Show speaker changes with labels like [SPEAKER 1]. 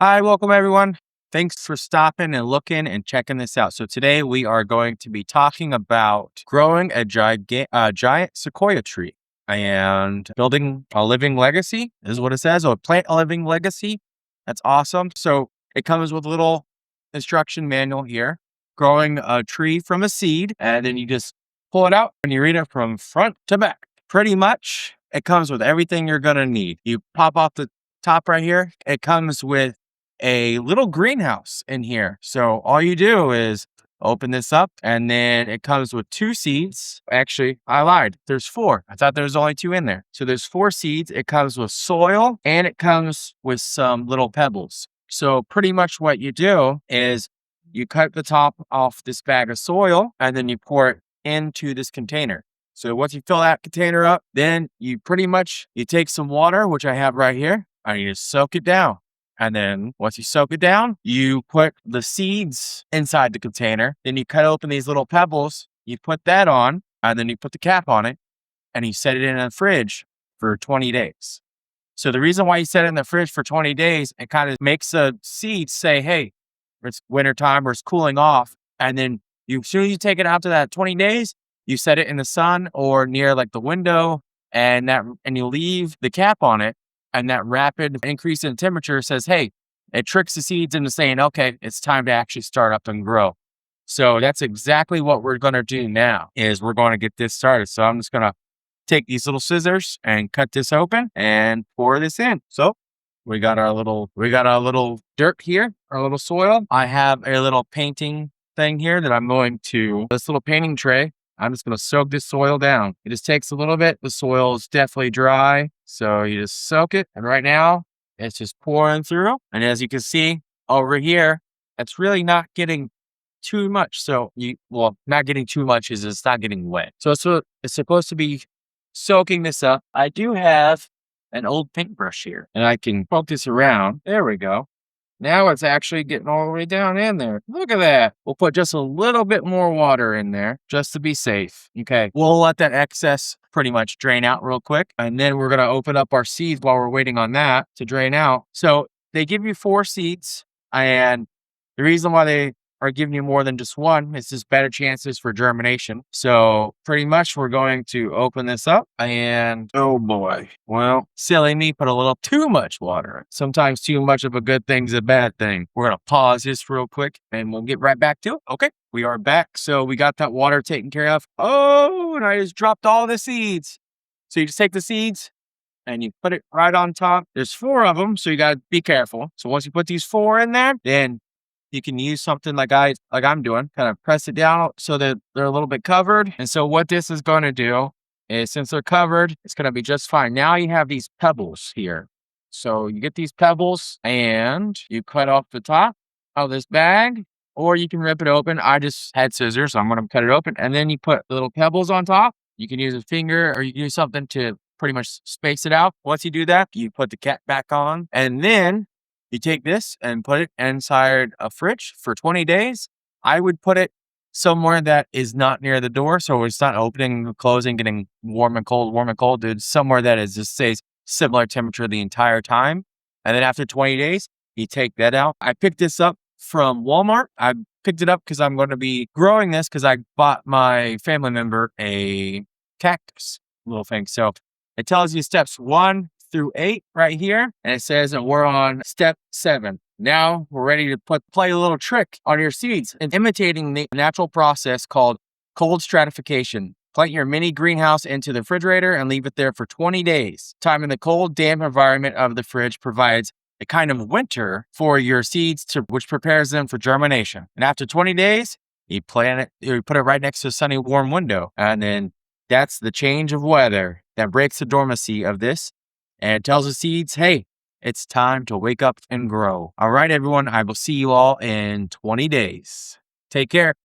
[SPEAKER 1] Hi, welcome everyone. Thanks for stopping and looking and checking this out. So today we are going to be talking about growing a giant sequoia tree and building a living legacy is what it says. Or plant a living legacy. That's awesome. So it comes with a little instruction manual here. Growing a tree from a seed, and then you just pull it out and you read it from front to back. Pretty much, it comes with everything you're gonna need. You pop off the top right here. It comes with a little greenhouse in here. So all you do is open this up and then it comes with two seeds. Actually, I lied. There's four. I thought there was only two in there. So there's four seeds. It comes with soil and it comes with some little pebbles. So pretty much what you do is you cut the top off this bag of soil and then you pour it into this container. So once you fill that container up, then you take some water, which I have right here, and you just soak it down. And then once you soak it down, you put the seeds inside the container. Then you cut open these little pebbles. You put that on, and then you put the cap on it, and you set it in the fridge for 20 days. So the reason why you set it in the fridge for 20 days, it kind of makes the seeds say, hey, it's wintertime or it's cooling off. And then as soon as you take it out to that 20 days, you set it in the sun or near like the window and you leave the cap on it. And that rapid increase in temperature says, hey, it tricks the seeds into saying, okay, it's time to actually start up and grow. So that's exactly what we're going to do now is we're going to get this started. So I'm just going to take these little scissors and cut this open and pour this in. So we got our little dirt here, our little soil. I have a little painting thing here that I'm going to, this little painting tray. I'm just going to soak this soil down. It just takes a little bit. The soil is definitely dry. So you just soak it. And right now it's just pouring through. And as you can see over here, it's really not getting too much. Not getting too much is it's not getting wet. So it's supposed to be soaking this up. I do have an old paintbrush here and I can poke this around. There we go. Now it's actually getting all the way down in there. Look at that. We'll put just a little bit more water in there just to be safe. Okay. We'll let that excess pretty much drain out real quick. And then we're going to open up our seeds while we're waiting on that to drain out. So they give you 4 seeds. And the reason why they are giving you more than just one is just better chances for germination. So pretty much we're going to open this up and oh boy, well, silly me, put a little too much water in. Sometimes too much of a good thing's a bad thing. We're going to pause this real quick and we'll get right back to it. Okay, we are back. So we got that water taken care of. Oh, and I just dropped all the seeds. So you just take the seeds and you put it right on top. There's 4 of them, so you got to be careful. So once you put these 4 in there, then you can use something like I'm doing, kind of press it down so that they're a little bit covered. And so what this is going to do is since they're covered, it's going to be just fine. Now you have these pebbles here. So you get these pebbles and you cut off the top of this bag, or you can rip it open. I just had scissors, so I'm going to cut it open. And then you put the little pebbles on top. You can use a finger or you can use something to pretty much space it out. Once you do that, you put the cap back on and then you take this and put it inside a fridge for 20 days. I would put it somewhere that is not near the door. So it's not opening, closing, getting warm and cold, dude. Somewhere that is just stays similar temperature the entire time. And then after 20 days, you take that out. I picked this up from Walmart. I picked it up because I'm going to be growing this because I bought my family member a cactus little thing. So it tells you steps 1 through 8 right here. And it says that we're on step 7. Now we're ready to play a little trick on your seeds and imitating the natural process called cold stratification. Plant your mini greenhouse into the refrigerator and leave it there for 20 days. Time in the cold, damp environment of the fridge provides a kind of winter for your seeds which prepares them for germination. And after 20 days, you put it right next to a sunny, warm window. And then that's the change of weather that breaks the dormancy of this. And it tells the seeds, hey, it's time to wake up and grow. All right, everyone. I will see you all in 20 days. Take care.